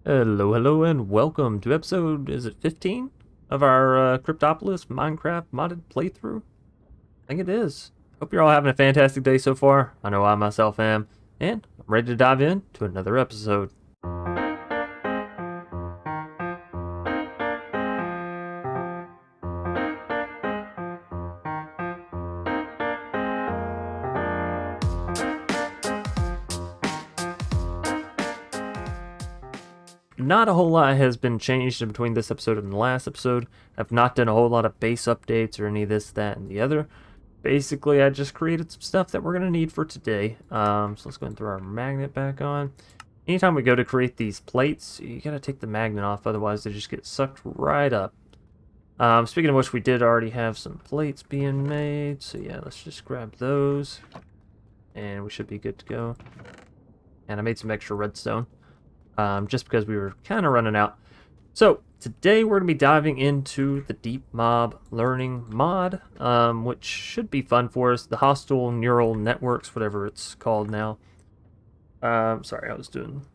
Hello, and welcome to episode, is it 15 of our Cryptopolis Minecraft modded playthrough? I think it is. Hope you're all having a fantastic day so far. I know I myself am, and I'm ready to dive in to another episode. Not a whole lot has been changed in between this episode and the last episode. I've not done a whole lot of base updates or any of this, that, and the other. Basically, I just created some stuff that we're going to need for today. So let's go and throw our magnet back on. Anytime we go to create these plates, you got to take the magnet off, otherwise they just get sucked right up. Speaking of which, we did already have some plates being made, so yeah, let's just grab those. And we should be good to go. And I made some extra redstone. Just because we were kind of running out. So today we're going to be diving into the Deep Mob Learning mod, which should be fun for us. The Hostile Neural Networks, whatever it's called now. Sorry, I was doing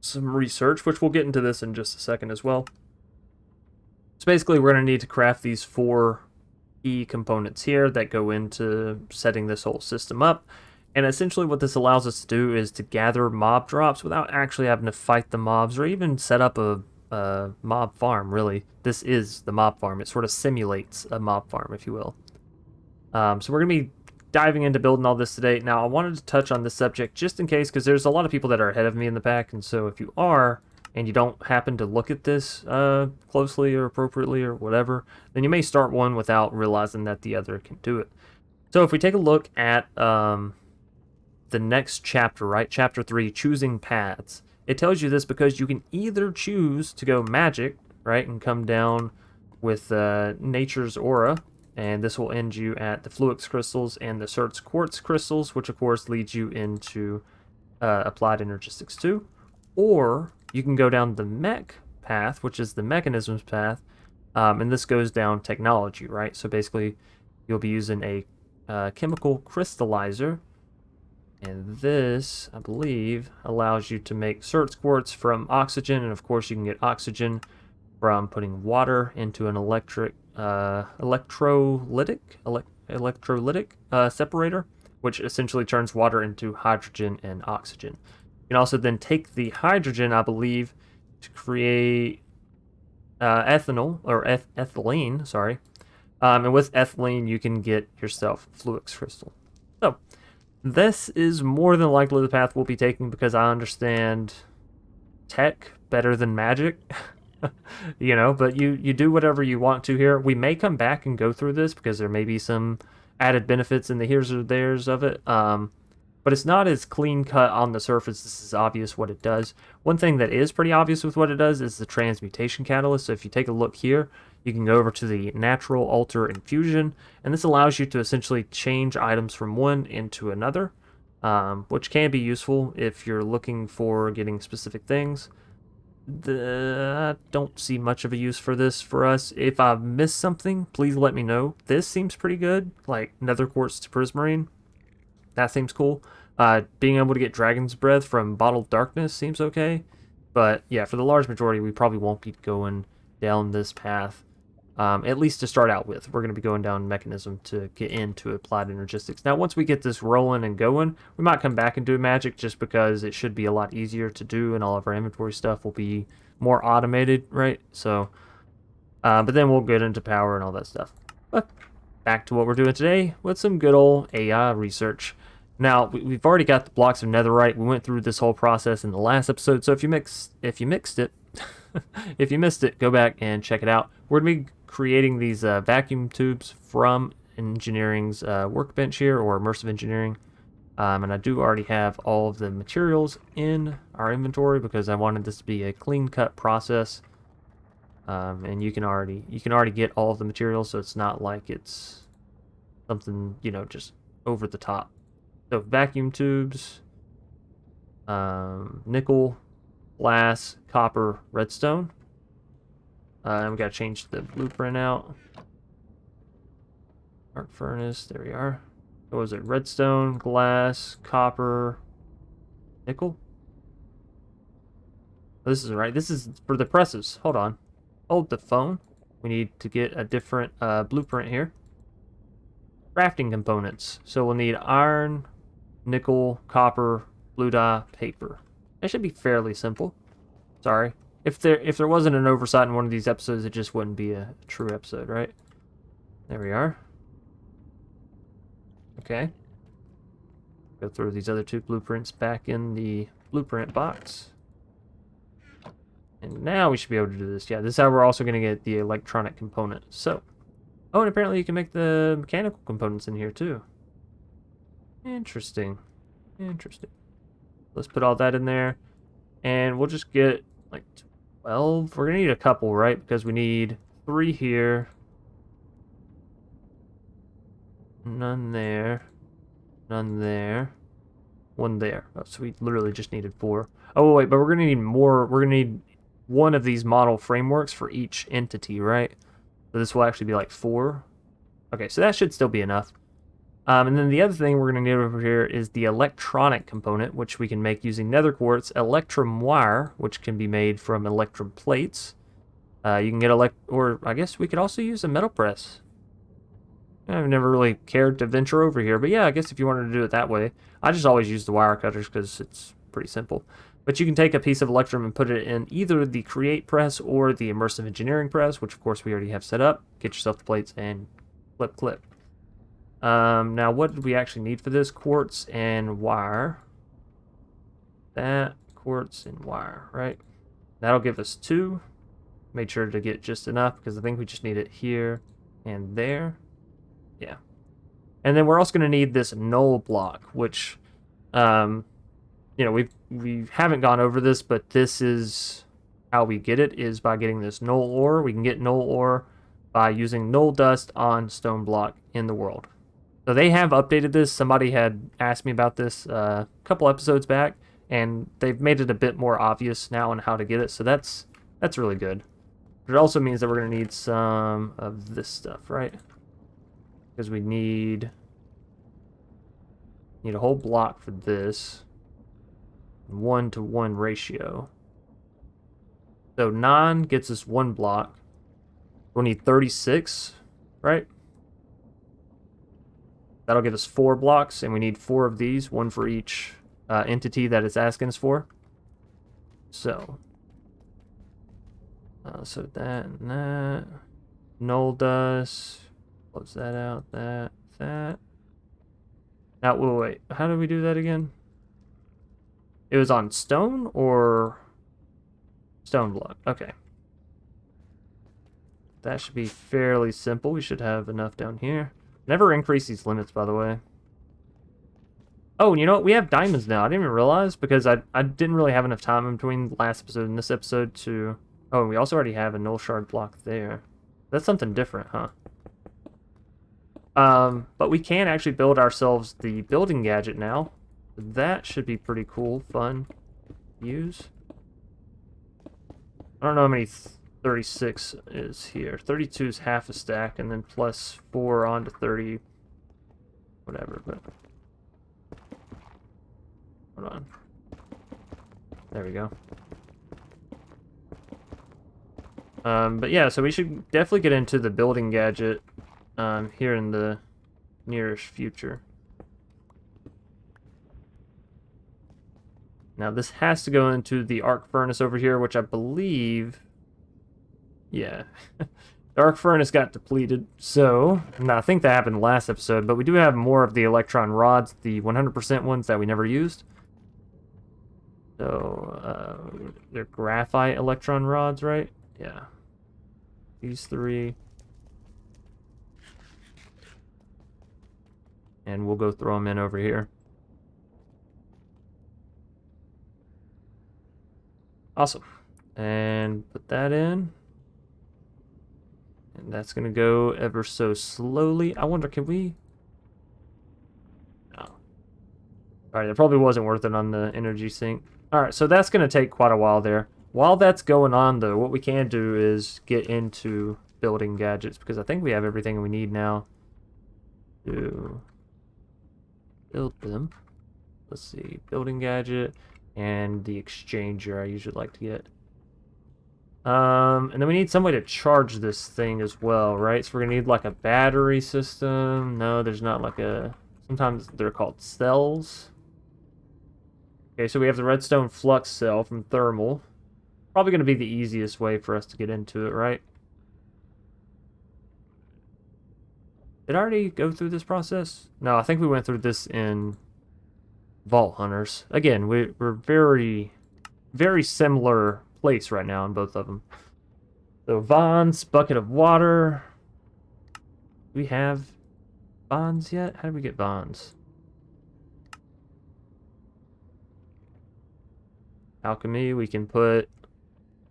some research, which we'll get into this in just a second as well. So basically we're going to need to craft these 4 key components here that go into setting this whole system up. And essentially what this allows us to do is to gather mob drops without actually having to fight the mobs or even set up a mob farm, really. This is the mob farm. It sort of simulates a mob farm, if you will. So we're going to be diving into building all this today. Now, I wanted to touch on this subject just in case, because there's a lot of people that are ahead of me in the pack. And so if you are, and you don't happen to look at this closely or appropriately or whatever, then you may start one without realizing that the other can do it. So if we take a look at the next chapter, right? Chapter 3, choosing paths. It tells you this because you can either choose to go magic, right, and come down with nature's aura, and this will end you at the fluix crystals and the certs quartz crystals, which of course leads you into applied energistics 2. Or you can go down the mech path, which is the mechanisms path, and this goes down technology, right? So basically you'll be using a chemical crystallizer. And this, I believe, allows you to make certs quartz from oxygen, and of course you can get oxygen from putting water into an electrolytic separator, which essentially turns water into hydrogen and oxygen. You can also then take the hydrogen, I believe, to create ethanol, or ethylene, sorry. And with ethylene, you can get yourself fluix crystal. So this is more than likely the path we'll be taking because I understand tech better than magic. You know, but you do whatever you want to here. We may come back and go through this because there may be some added benefits in the here's or there's of it. But it's not as clean cut on the surface. This is obvious what it does. One thing that is pretty obvious with what it does is the transmutation catalyst. So if you take a look here, you can go over to the natural alter infusion, and this allows you to essentially change items from one into another, which can be useful if you're looking for getting specific things. I don't see much of a use for this for us. If I've missed something, please let me know. This seems pretty good, like nether quartz to prismarine. That seems cool. Being able to get dragon's breath from bottled darkness seems okay. But yeah, for the large majority, we probably won't be going down this path. At least to start out with. We're going to be going down mechanism to get into applied energistics. Now, once we get this rolling and going, we might come back and do magic just because it should be a lot easier to do and all of our inventory stuff will be more automated, right? So, but then we'll get into power and all that stuff. But back to what we're doing today with some good old AI research. Now, we've already got the blocks of netherite. We went through this whole process in the last episode, so if you mixed it, if you missed it, go back and check it out. We're going to be creating these vacuum tubes from engineering's workbench here, or immersive engineering. And I do already have all of the materials in our inventory because I wanted this to be a clean-cut process. And you can already get all of the materials, so it's not like it's something, you know, just over the top. So vacuum tubes, nickel, glass, copper, redstone. And we got to change the blueprint out. Arc furnace, there we are. What was it? Redstone, glass, copper, nickel. This is right. This is for the presses. Hold on. Hold the phone. We need to get a different blueprint here. Crafting components. So we'll need iron, nickel, copper, blue dye, paper. That should be fairly simple. Sorry. If there wasn't an oversight in one of these episodes, it just wouldn't be a true episode, right? There we are. Okay. Go throw these other two blueprints back in the blueprint box. And now we should be able to do this. Yeah, this is how we're also going to get the electronic component. So, oh, and apparently you can make the mechanical components in here too. Interesting. Interesting. Let's put all that in there. And we'll just get like 12. We're going to need a couple, right? Because we need 3 here. None there. None there. 1 there. Oh, so we literally just needed 4. Oh, wait, but we're going to need more. We're going to need 1 of these model frameworks for each entity, right? So this will actually be like 4. Okay, so that should still be enough. And then the other thing we're going to need over here is the electronic component, which we can make using nether quartz, electrum wire, which can be made from electrum plates. You can get or I guess we could also use a metal press. I've never really cared to venture over here, but yeah, I guess if you wanted to do it that way. I just always use the wire cutters because it's pretty simple. But you can take a piece of electrum and put it in either the create press or the immersive engineering press, which of course we already have set up. Get yourself the plates and clip. Now, what did we actually need for this? Quartz and wire. That, quartz and wire, right? That'll give us 2. Made sure to get just enough because I think we just need it here and there. Yeah. And then we're also going to need this null block, which, you know, we haven't gone over this, but this is how we get it, is by getting this null ore. We can get null ore by using null dust on stone block in the world. So they have updated this. Somebody had asked me about this a couple episodes back, and they've made it a bit more obvious now on how to get it. So that's really good. But it also means that we're going to need some of this stuff, right? Because we need a whole block for this. 1-to-1 ratio. So 9 gets us 1 block. We'll need 36, right? That'll give us 4 blocks, and we need 4 of these, 1 for each entity that it's asking us for. So, so that and that. Null dust. Close that out. That. Now, wait. How did we do that again? It was on stone or stone block? Okay. That should be fairly simple. We should have enough down here. Never increase these limits, by the way. Oh, and you know what? We have diamonds now. I didn't even realize because I didn't really have enough time in between the last episode and this episode to... Oh, and we also already have a null shard block there. That's something different, huh? But we can actually build ourselves the building gadget now. That should be pretty cool, fun, use. I don't know how many 36 is here. 32 is half a stack, and then plus 4 onto 30, whatever, but... Hold on. There we go. But yeah, so we should definitely get into the building gadget here in the nearest future. Now this has to go into the arc furnace over here, which I believe... Yeah. The arc furnace got depleted, so... Now, I think that happened last episode, but we do have more of the electron rods, the 100% ones that we never used. So, they're graphite electron rods, right? Yeah. These 3. And we'll go throw them in over here. Awesome. And put that in. And that's going to go ever so slowly. I wonder, can we... No. Alright, that probably wasn't worth it on the energy sink. Alright, so that's going to take quite a while there. While that's going on, though, what we can do is get into building gadgets, because I think we have everything we need now to build them. Let's see, building gadget and the exchanger I usually like to get. And then we need some way to charge this thing as well, right? So we're gonna need like a battery system. No, there's not like a... Sometimes they're called cells. Okay, so we have the redstone flux cell from thermal. Probably gonna be the easiest way for us to get into it, right? Did I already go through this process? No, I think we went through this in Vault Hunters. Again, we're very, very similar place right now in both of them. So Vons, bucket of water. Do we have Vons yet? How do we get Vons? Alchemy, we can put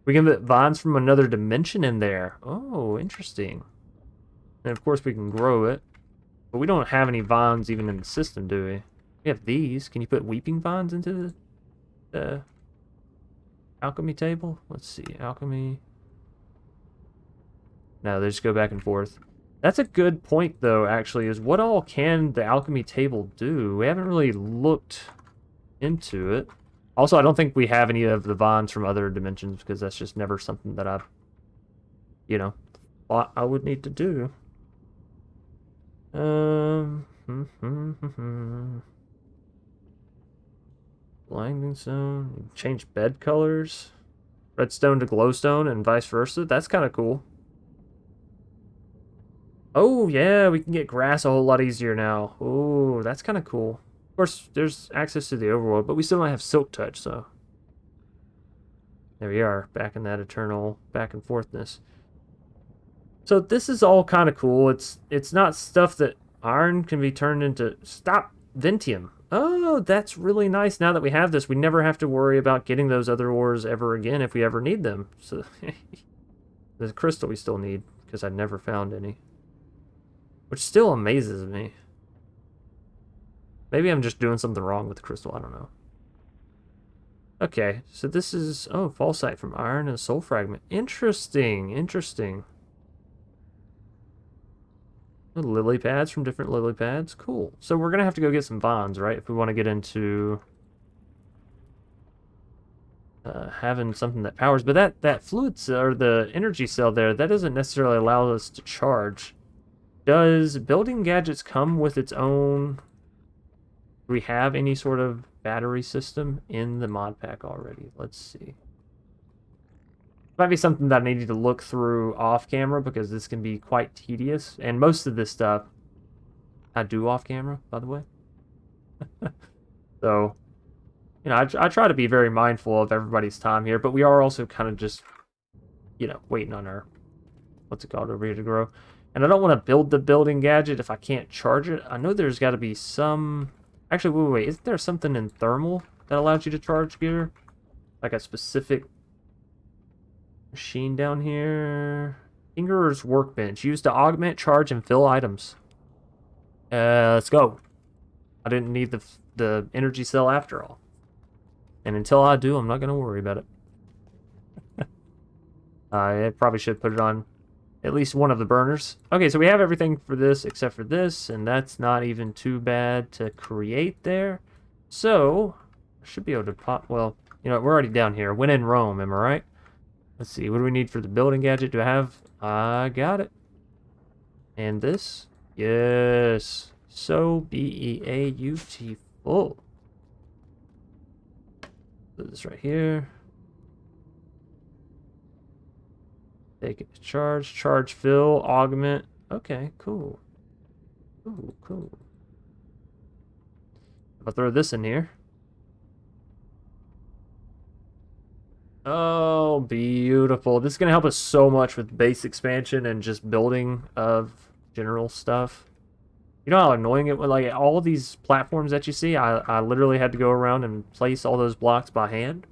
Vons from another dimension in there. Oh, interesting. And of course we can grow it. But we don't have any Vons even in the system, do we? We have these. Can you put Weeping Vons into the alchemy table? Let's see. Alchemy. No, they just go back and forth. That's a good point, though, actually, is what all can the alchemy table do? We haven't really looked into it. Also, I don't think we have any of the Vons from other dimensions, because that's just never something that I've, you know, thought I would need to do. Blinding stone. Change bed colors. Redstone to glowstone and vice versa. That's kind of cool. Oh, yeah, we can get grass a whole lot easier now. Oh, that's kind of cool. Of course, there's access to the overworld, but we still don't have silk touch, so... There we are, back in that eternal back and forthness. So this is all kind of cool. It's not stuff that iron can be turned into... Stop! Ventium. Oh, that's really nice. Now that we have this, we never have to worry about getting those other ores ever again if we ever need them. So the crystal we still need, because I never found any. Which still amazes me. Maybe I'm just doing something wrong with the crystal, I don't know. Okay, so this is... Oh, fallsite from iron and soul fragment. Interesting, interesting. Lily pads from different lily pads. Cool. So we're going to have to go get some Vons, right? If we want to get into having something that powers. But that fluid cell, or the energy cell there, that doesn't necessarily allow us to charge. Does building gadgets come with its own... Do we have any sort of battery system in the mod pack already? Let's see. Might be something that I need to look through off camera, because this can be quite tedious. And most of this stuff I do off camera, by the way. So, you know, I try to be very mindful of everybody's time here, but we are also kind of just, you know, waiting on our, what's it called, over here to grow. And I don't want to build the building gadget if I can't charge it. I know there's got to be some... Actually, wait. Isn't there something in thermal that allows you to charge gear? Like a specific machine down here. Tinkerer's Workbench. Used to augment, charge, and fill items. Let's go. I didn't need the energy cell after all. And until I do, I'm not going to worry about it. I probably should put it on at least one of the burners. Okay, so we have everything for this except for this, and that's not even too bad to create there. So, I should be able to pop... Well, you know, we're already down here. When in Rome, am I right? Let's see, what do we need for the building gadget? Do I have... I got it. And this? Yes. So, beautiful. Put this right here. Take it to charge. Charge, fill, augment. Okay, cool. Cool, cool. I'll throw this in here. Oh, beautiful. This is going to help us so much with base expansion and just building of general stuff. You know how annoying it was? Like, all of these platforms that you see, I literally had to go around and place all those blocks by hand.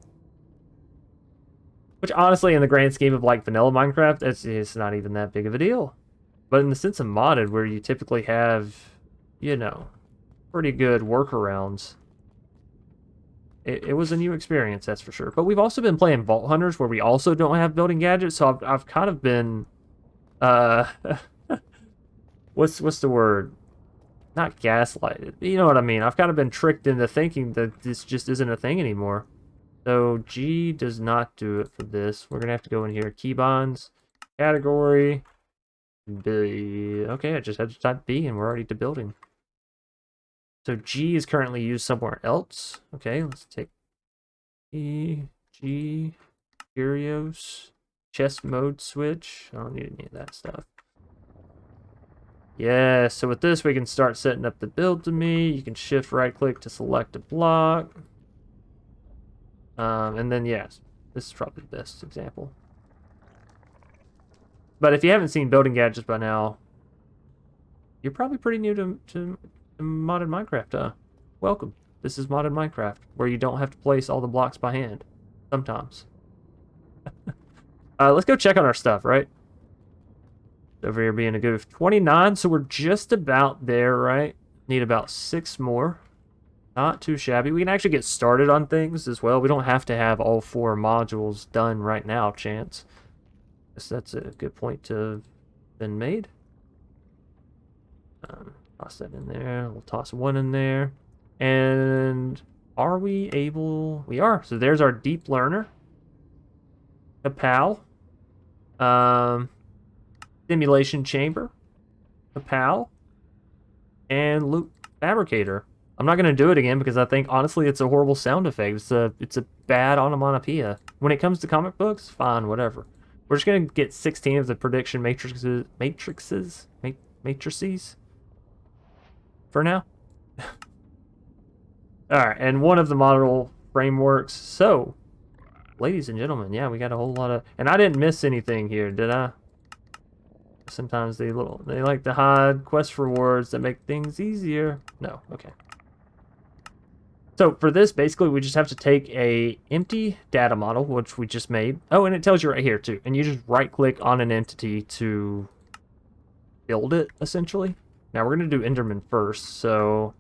Which, honestly, in the grand scheme of, like, vanilla Minecraft, it's not even that big of a deal. But in the sense of modded, where you typically have, you know, pretty good workarounds, it was a new experience, that's for sure. But we've also been playing Vault Hunters, where we also don't have building gadgets, so I've kind of been, what's the word? Not gaslighted. You know what I mean? I've kind of been tricked into thinking that this just isn't a thing anymore. So G does not do it for this. We're gonna have to go in here, keybinds, category, B. Okay, I just had to type B and we're already to building. So G is currently used somewhere else. Okay, let's take E, G, Curios, chest mode switch. I don't need any of that stuff. Yeah, so with this we can start setting up the build to me. You can shift right click to select a block. And then yes, this is probably the best example. But if you haven't seen building gadgets by now, you're probably pretty new to modded Minecraft, welcome. This is modded Minecraft, where you don't have to place all the blocks by hand. Sometimes. Let's go check on our stuff, right? Over here being a goof. 29, so we're just about there, right? Need about 6 more. Not too shabby. We can actually get started on things as well. We don't have to have all 4 modules done right now, Chance. Guess that's a good point to have been made. Toss that in there. We'll toss 1 in there. And are we able... We are. So there's our deep learner. Kapow. Simulation chamber. Kapow. And loop fabricator. I'm not going to do it again because I think, honestly, it's a horrible sound effect. It's a bad onomatopoeia. When it comes to comic books, fine, whatever. We're just going to get 16 of the prediction matrices for now. Alright, and one of the model frameworks. So, ladies and gentlemen, yeah, we got a whole lot of... And I didn't miss anything here, did I? Sometimes they like to hide quest rewards that make things easier. No, okay. So for this, basically, we just have to take a empty data model, which we just made. Oh, and it tells you right here, too. And you just right-click on an entity to build it, essentially. Now, we're going to do Enderman first. So,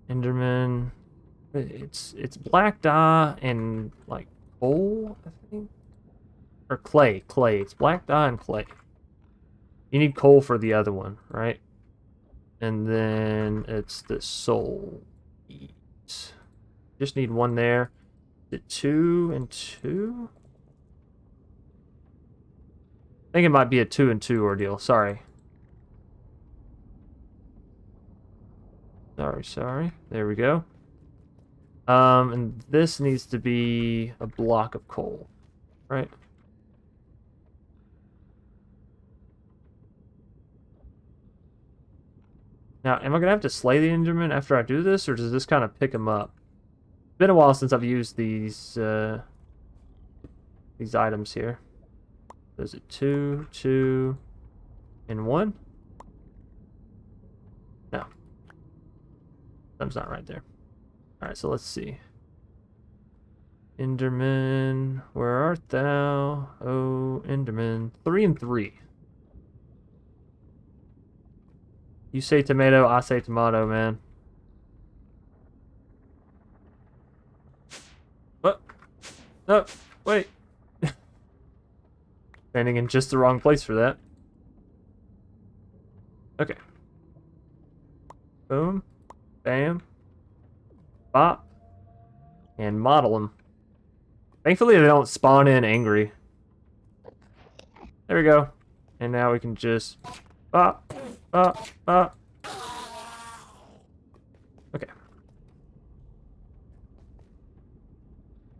Enderman... It's black dye and, like, coal, I think? Or clay. It's black dye and clay. You need coal for the other one, right? And then it's the soul. Just need 1 there. Is it 2 and 2? I think it might be a 2 and 2 ordeal. Sorry. Sorry. There we go. And this needs to be a block of coal, right? Now, am I going to have to slay the Enderman after I do this, or does this kind of pick him up? It's been a while since I've used these items here. There's a 2, 2, and 1? No. Thumb's not right there. Alright, so let's see. Enderman, where art thou? Oh, Enderman. 3 and 3. You say tomato, I say tomato, man. What? No, wait. Standing in just the wrong place for that. Okay. Boom. Bam. Bop. And model them. Thankfully, they don't spawn in angry. There we go. And now we can just... Bop. Bop. Bop. Okay.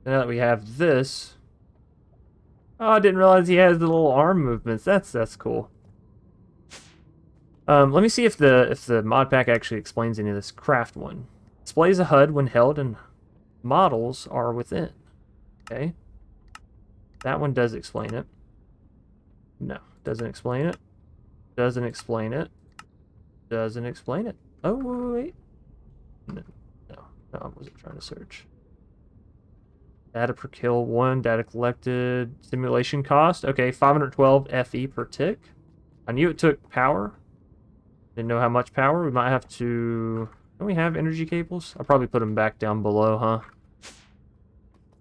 Now that we have this... Oh, I didn't realize he has the little arm movements. That's cool. Let me see if the mod pack actually explains any of this. Craft one. Displays a HUD when held and models are within. Okay. That one does explain it. No, doesn't explain it. Doesn't explain it. Doesn't explain it. Oh, wait. No, I wasn't trying to search. Data per kill 1, data collected, simulation cost. Okay, 512 FE per tick. I knew it took power. Didn't know how much power. We might have to... Don't we have energy cables? I'll probably put them back down below, huh?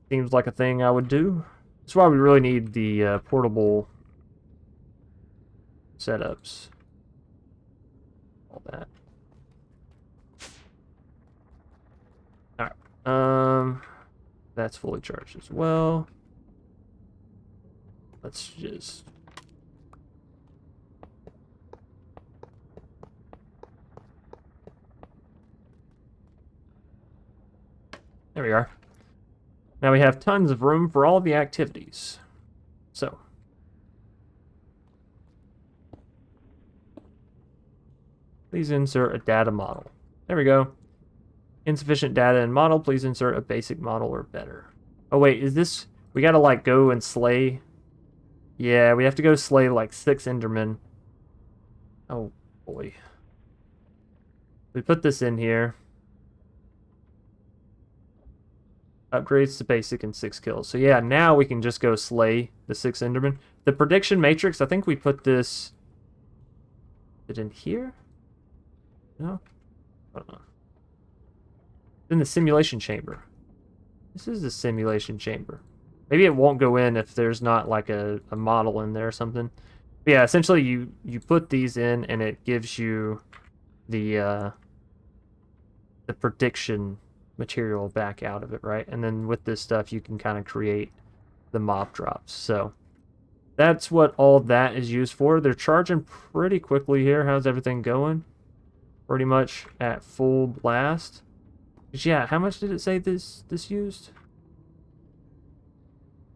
Seems like a thing I would do. That's why we really need the portable setups. All that. Alright. That's fully charged as well. Let's just... There we are. Now we have tons of room for all the activities. So. Please insert a data model. There we go. Insufficient data and model. Please insert a basic model or better. Oh wait, is this... We gotta like go and slay... Yeah, we have to go slay like 6 Endermen. Oh boy. We put this in here. Upgrades to basic and 6 kills. So yeah, now we can just go slay the 6 Endermen. The prediction matrix, I think we put this... Is it in here? No? I don't know. It's in the simulation chamber. This is the simulation chamber. Maybe it won't go in if there's not like a model in there or something. But yeah, essentially you put these in and it gives you the prediction material back out of it, right? And then with this stuff you can kind of create the mob drops. So that's what all that is used for. They're charging pretty quickly here. How's everything going? Pretty much at full blast. Yeah, how much did it say this used?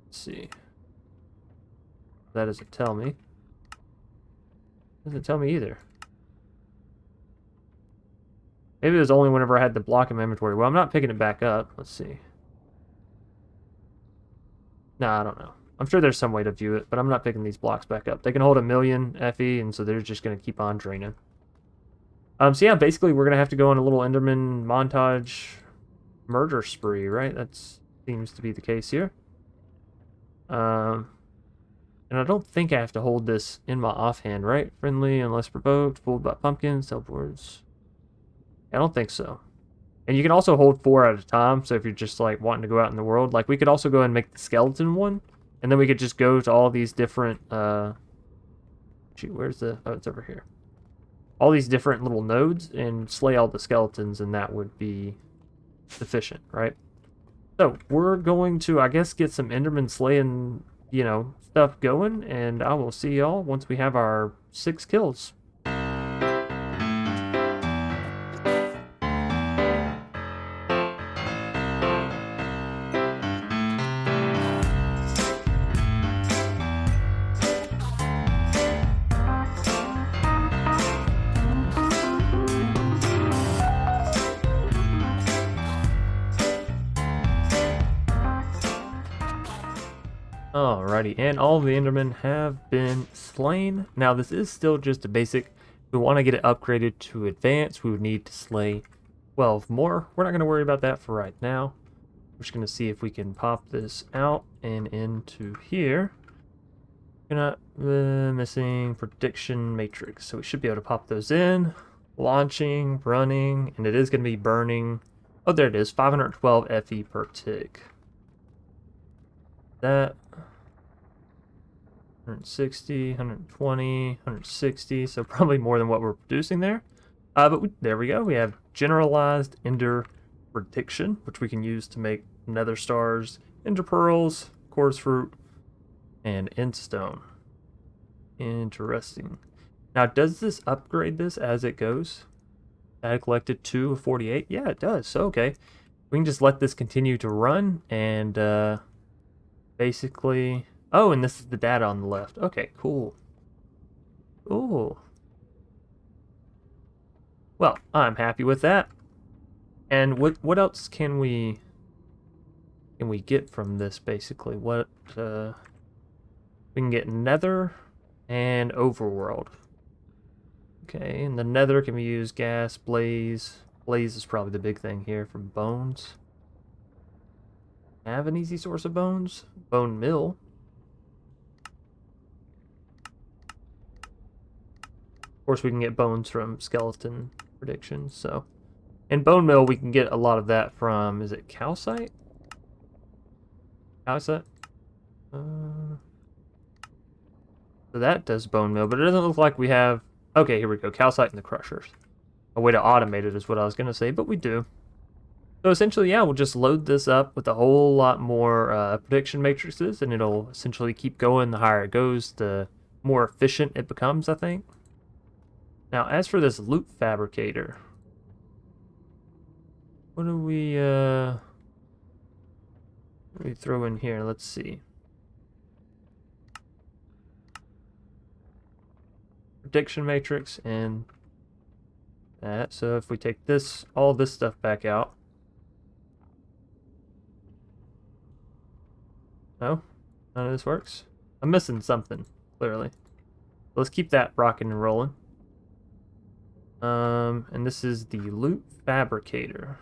Let's see. That doesn't tell me. Doesn't tell me either. Maybe it was only whenever I had the block in my inventory. Well, I'm not picking it back up. Let's see. Nah, I don't know. I'm sure there's some way to view it, but I'm not picking these blocks back up. They can hold 1,000,000 FE, and so they're just going to keep on draining. So yeah, basically we're going to have to go on a little Enderman montage murder spree, right? That seems to be the case here. And I don't think I have to hold this in my offhand, right? Friendly, unless provoked, fooled by pumpkins, teleports. I don't think so. And you can also hold 4 at a time, so if you're just like wanting to go out in the world, like we could also go and make the skeleton one, and then we could just go to all these different, shoot, where's the, oh, it's over here. All these different little nodes and slay all the skeletons, and that would be sufficient, right? So we're going to, I guess, get some Enderman slaying, you know, stuff going, and I will see y'all once we have our 6 kills. Alrighty, and all of the Endermen have been slain. Now, this is still just a basic. If we want to get it upgraded to advanced, we would need to slay 12 more. We're not going to worry about that for right now. We're just going to see if we can pop this out and into here. We're not missing prediction matrix, so we should be able to pop those in. Launching, running, and it is going to be burning. Oh, there it is, 512 FE per tick. That 160, 120, 160, so probably more than what we're producing there. There we go. We have generalized ender prediction, which we can use to make nether stars, ender pearls, quartz fruit, and endstone. Interesting. Now, does this upgrade this as it goes? Data collected 2 of 48? Yeah, it does. So, okay. We can just let this continue to run and basically... Oh, and this is the data on the left. Okay, cool. Cool. Well, I'm happy with that. And what else can we get from this, basically? What we can get Nether and Overworld. Okay, and the Nether can be used gas, blaze. Blaze is probably the big thing here from bones. Have an easy source of bones? Bone mill. Of course, we can get bones from skeleton predictions, so. In bone mill, we can get a lot of that from, is it calcite? Calcite? So that does bone mill, but it doesn't look like we have... Okay, here we go. Calcite and the crushers. A way to automate it is what I was going to say, but we do. So essentially, yeah, we'll just load this up with a whole lot more prediction matrices, and it'll essentially keep going. The higher it goes, the more efficient it becomes, I think. Now, as for this loot fabricator, what do we throw in here? Let's see. Prediction matrix and that. So if we take this, all this stuff back out. No, none of this works. I'm missing something, clearly. Let's keep that rocking and rolling. And this is the loot fabricator.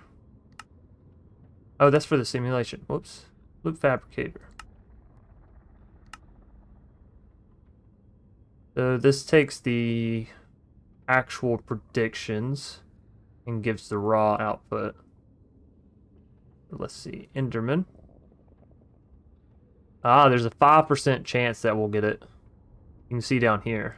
Oh, that's for the simulation. Whoops. Loot fabricator. So this takes the actual predictions and gives the raw output. Let's see. Enderman. Ah, there's a 5% chance that we'll get it. You can see down here.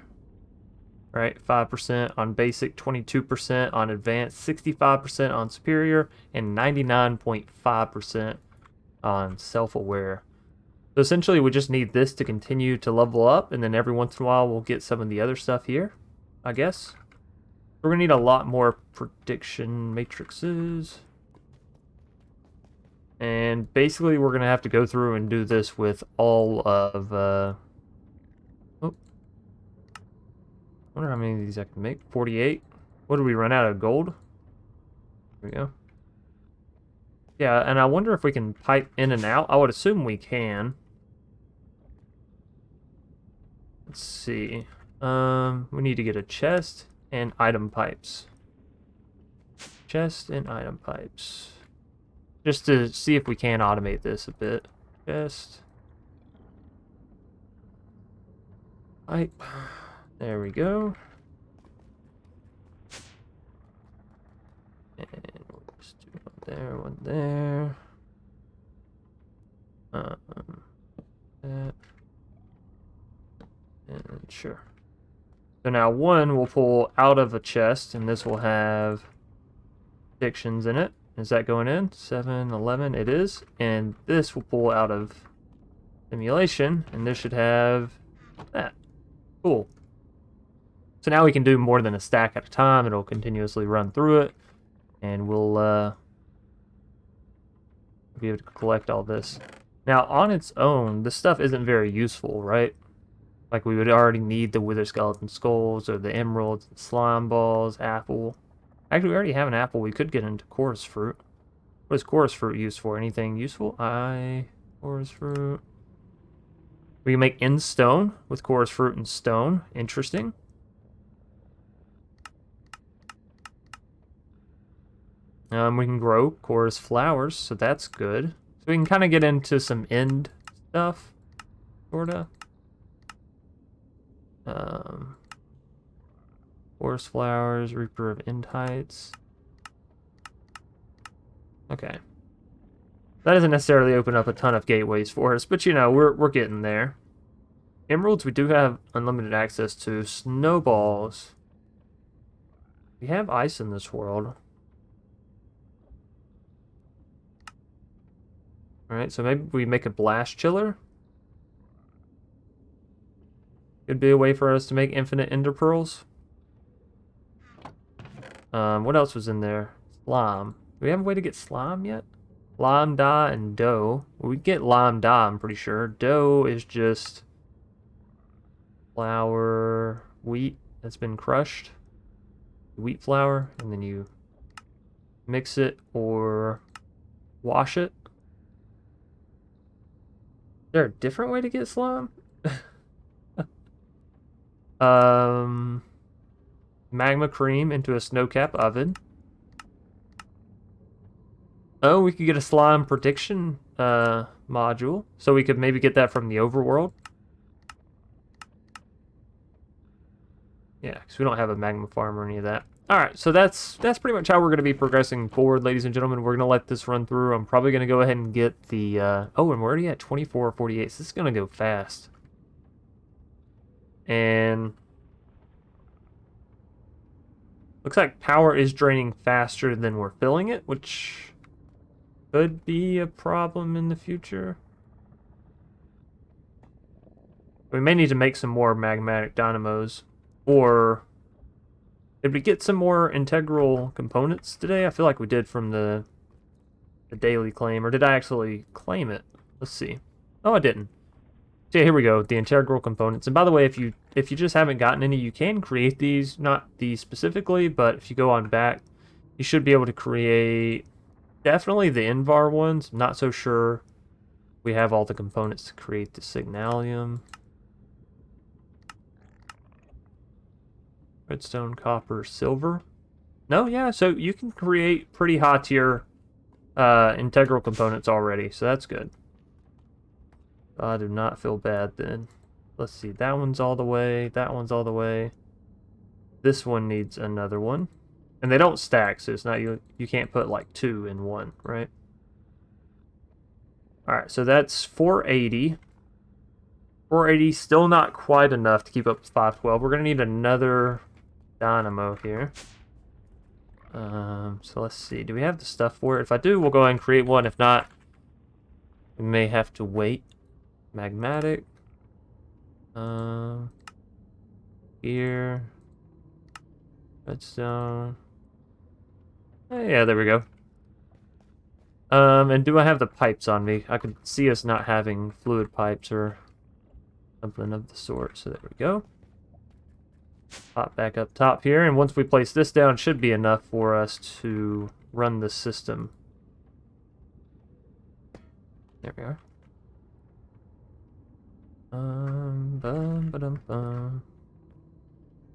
Right? 5% on basic, 22% on advanced, 65% on superior, and 99.5% on self-aware. So essentially, we just need this to continue to level up, and then every once in a while, we'll get some of the other stuff here, I guess. We're going to need a lot more prediction matrices. And basically, we're going to have to go through and do this with all of... I wonder how many of these I can make. 48. What did we run out of gold? There we go. Yeah, and I wonder if we can pipe in and out. I would assume we can. Let's see. We need to get a chest and item pipes. Chest and item pipes. Just to see if we can automate this a bit. Chest. Pipe. There we go. And we'll just do one there, one there. That. And sure. So now one will pull out of a chest, and this will have predictions in it. Is that going in? 7, 11, it is. And this will pull out of simulation, and this should have that. Cool. So now we can do more than a stack at a time. It'll continuously run through it, and we'll be able to collect all this. Now, on its own, this stuff isn't very useful, right? Like, we would already need the wither skeleton skulls, or the emeralds, and slime balls, apple. Actually, we already have an apple. We could get into chorus fruit. What is chorus fruit used for? Anything useful? Chorus fruit. We can make end stone with chorus fruit and stone. Interesting. We can grow chorus flowers, so that's good. So we can kind of get into some end stuff, sorta. Chorus flowers, Reaper of End Heights. Okay. That doesn't necessarily open up a ton of gateways for us, but you know, we're getting there. Emeralds, we do have unlimited access to. Snowballs. We have ice in this world. Alright, so maybe we make a blast chiller. Could be a way for us to make infinite ender pearls. What else was in there? Slime. Do we have a way to get slime yet? Lime dye and dough. Well, we get lime dye, I'm pretty sure. Dough is just flour, wheat that's been crushed. Wheat flour, and then you mix it or wash it. Is there a different way to get slime? Magma cream into a snowcap oven. Oh, we could get a slime prediction module. So we could maybe get that from the overworld. Yeah, because we don't have a magma farm or any of that. Alright, so that's pretty much how we're going to be progressing forward, ladies and gentlemen. We're going to let this run through. I'm probably going to go ahead and get the... oh, and we're already at 24:48, so this is going to go fast. And... looks like power is draining faster than we're filling it, which could be a problem in the future. We may need to make some more magmatic dynamos. Or did we get some more integral components today? I feel like we did from the daily claim. Or did I actually claim it? Let's see. Oh, I didn't. So yeah, here we go. The integral components. And by the way, if you just haven't gotten any, you can create these. Not these specifically, but if you go on back, you should be able to create definitely the Invar ones. I'm not so sure we have all the components to create the Signalium. Redstone, copper, silver. No, yeah, so you can create pretty high tier integral components already, so that's good. I do not feel bad then. Let's see, that one's all the way, that one's all the way. This one needs another one. And they don't stack, so it's not you can't put like 2 in one, right? Alright, so that's 480. 480 still not quite enough to keep up with 512. We're gonna need another dynamo here. So let's see. Do we have the stuff for it? If I do, we'll go ahead and create one. If not, we may have to wait. Magmatic. Here. Redstone. Yeah, there we go. And do I have the pipes on me? I could see us not having fluid pipes or something of the sort. So there we go. Pop back up top here, and once we place this down, it should be enough for us to run the system. There we are.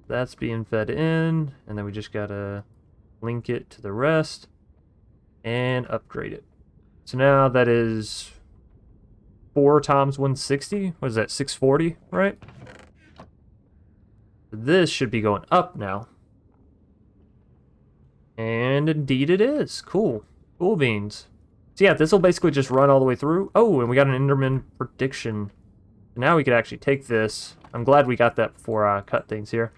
That's being fed in, and then we just gotta link it to the rest and upgrade it. So now that is 4 times 160. What is that, 640, right? This should be going up now. And indeed it is. Cool. Cool beans. So yeah, this will basically just run all the way through. Oh, and we got an Enderman prediction. Now we could actually take this. I'm glad we got that before I cut things here.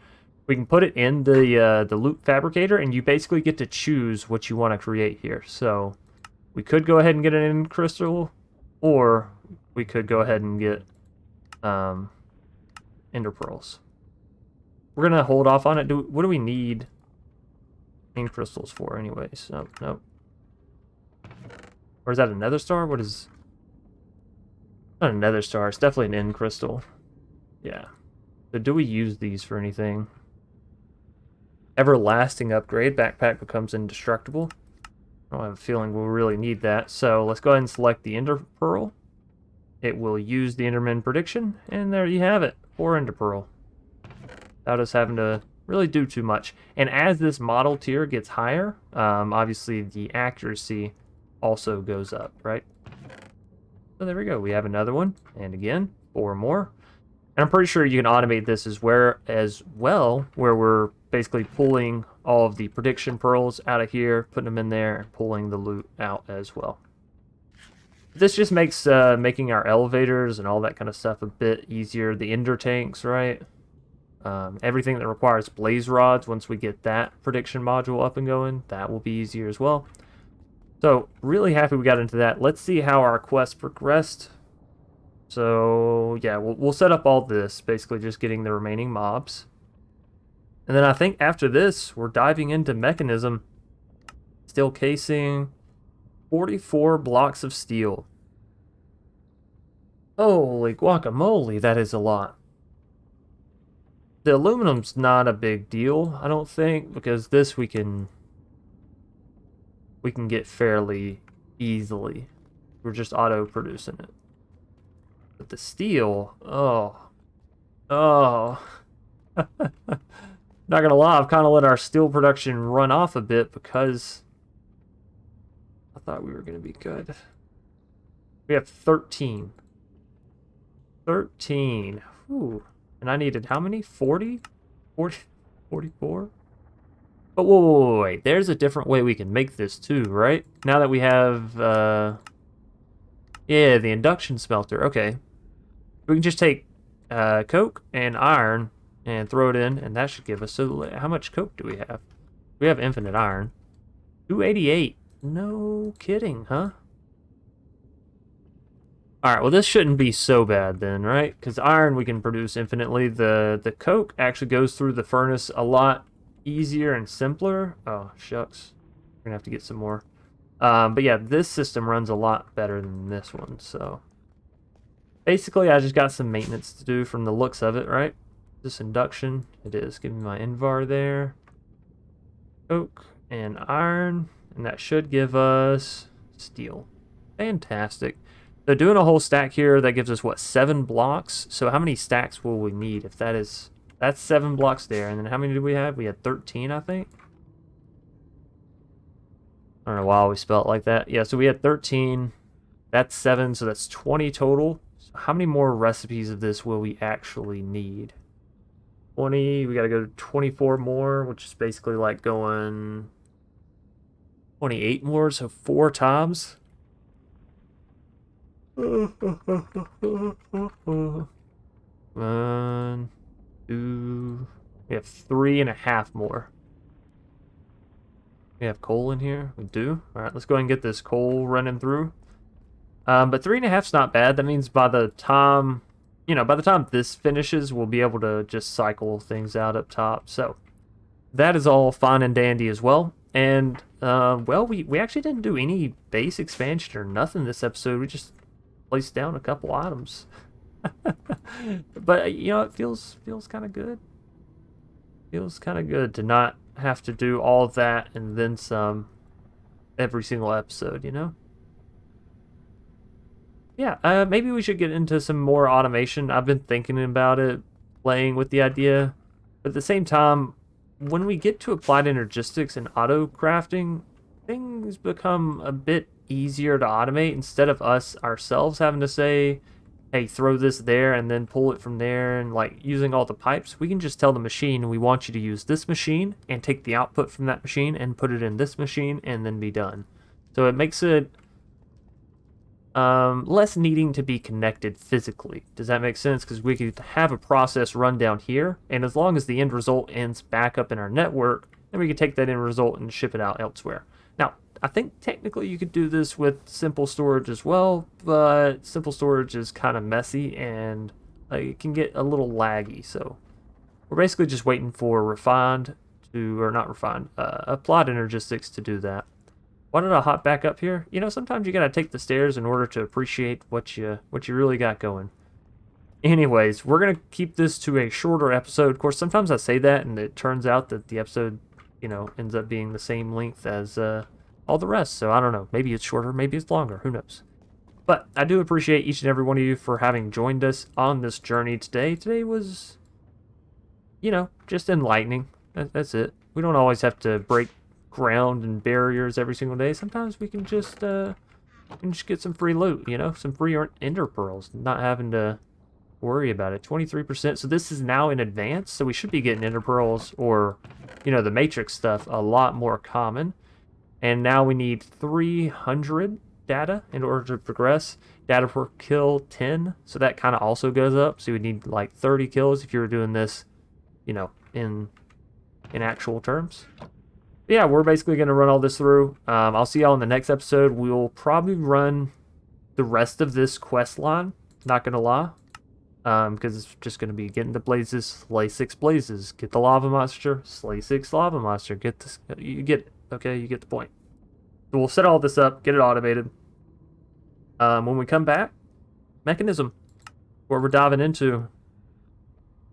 We can put it in the loot fabricator, and you basically get to choose what you want to create here. So we could go ahead and get an end crystal, or we could go ahead and get ender pearls. We're gonna hold off on it. What do we need end crystals for, anyways? Oh, nope. Or is that a nether star? What is? Not a nether star. It's definitely an end crystal. Yeah. So do we use these for anything? Everlasting upgrade. Backpack becomes indestructible. I don't have a feeling we'll really need that. So let's go ahead and select the ender pearl. It will use the Enderman prediction, and there you have it. 4 ender pearl. Without us having to really do too much. And as this model tier gets higher, obviously the accuracy also goes up, right? So there we go. We have another one, and again, 4 more. And I'm pretty sure you can automate this as well, where we're basically pulling all of the prediction pearls out of here, putting them in there, and pulling the loot out as well. This just makes making our elevators and all that kind of stuff a bit easier. The ender tanks, right? Everything that requires blaze rods, once we get that prediction module up and going, that will be easier as well. So, really happy we got into that. Let's see how our quest progressed. So, yeah, we'll set up all this, basically just getting the remaining mobs. And then I think after this, we're diving into mechanism. Steel casing, 44 blocks of steel. Holy guacamole, that is a lot. The aluminum's not a big deal, I don't think, because this we can get fairly easily. We're just auto-producing it. But the steel, oh. Not gonna lie, I've kind of let our steel production run off a bit because I thought we were gonna be good. We have 13. 13. Whew. And I needed how many? 40? 44? But wait. There's a different way we can make this too, right? Now that we have, yeah, the induction smelter. Okay. We can just take coke and iron and throw it in, and that should give us, so how much coke do we have? We have infinite iron. 288. No kidding, huh? Alright, well this shouldn't be so bad then, right? Because iron we can produce infinitely. The coke actually goes through the furnace a lot easier and simpler. Oh, shucks. We're gonna have to get some more. But yeah, this system runs a lot better than this one, so... Basically, I just got some maintenance to do from the looks of it, right? This induction, it is. Give me my invar there. Coke and iron, and that should give us steel. Fantastic. So doing a whole stack here, that gives us, what, 7 blocks? So how many stacks will we need if that is... That's 7 blocks there, and then how many did we have? We had 13, I think? I don't know why I always spell it like that. Yeah, so we had 13. That's 7, so that's 20 total. So how many more recipes of this will we actually need? 20, we gotta go to 24 more, which is basically like going 28 more, so 4 times. One, two, we have 3.5 more. We have coal in here? We do? Alright, let's go ahead and get this coal running through. But 3.5's not bad. That means by the time, by the time this finishes, we'll be able to just cycle things out up top. So, that is all fine and dandy as well. And, well, we actually didn't do any base expansion or nothing this episode. We just placed down a couple items. But, it feels kind of good. Feels kind of good to not have to do all of that and then some every single episode, Yeah, maybe we should get into some more automation. I've been thinking about it, playing with the idea. But at the same time, when we get to applied energistics and auto crafting, things become a bit easier to automate instead of us ourselves having to say, hey, throw this there and then pull it from there, and like using all the pipes. We can just tell the machine we want you to use this machine and take the output from that machine and put it in this machine and then be done. So it makes it less needing to be connected physically. Does that make sense? Because we could have a process run down here, and as long as the end result ends back up in our network, then we could take that end result and ship it out elsewhere. Now, I think technically you could do this with simple storage as well, but simple storage is kind of messy and it can get a little laggy. So we're basically just waiting for applied energistics to do that. Why did I hop back up here? Sometimes you gotta take the stairs in order to appreciate what you really got going. Anyways, we're gonna keep this to a shorter episode. Of course, sometimes I say that and it turns out that the episode, ends up being the same length as all the rest. So I don't know. Maybe it's shorter, maybe it's longer. Who knows? But I do appreciate each and every one of you for having joined us on this journey today. Today was, just enlightening. That's it. We don't always have to break ground and barriers every single day. Sometimes we can just get some free loot, some free ender pearls, not having to worry about it. 23%. So this is now in advance, so we should be getting ender pearls or the matrix stuff a lot more common. And now we need 300 data in order to progress. Data per kill 10, so that kind of also goes up. So you would need like 30 kills if you were doing this in actual terms. Yeah, we're basically going to run all this through. I'll see y'all in the next episode. We'll probably run the rest of this quest line, not going to lie, because it's just going to be getting the blazes, slay 6 blazes, get the lava monster, slay 6 lava monster, get this, you get it, okay, you get the point. So we'll set all this up, get it automated. When we come back, mechanism, where we're diving into.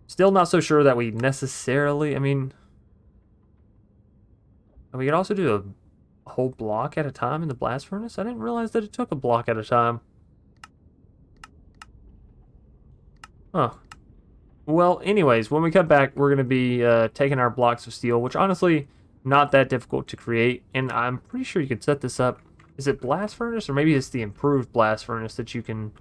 Still not so sure that we necessarily, we could also do a whole block at a time in the blast furnace. I didn't realize that it took a block at a time. Huh. Well, anyways, when we come back, we're going to be taking our blocks of steel, which honestly, not that difficult to create. And I'm pretty sure you could set this up. Is it blast furnace? Or maybe it's the improved blast furnace that you can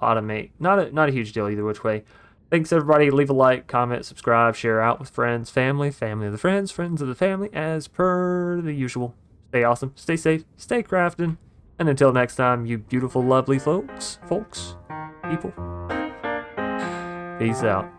automate. Not a huge deal either which way. Thanks, everybody. Leave a like, comment, subscribe, share out with friends, family, family of the friends, friends of the family, as per the usual. Stay awesome, stay safe, stay crafting, and until next time, you beautiful, lovely folks, people, peace out.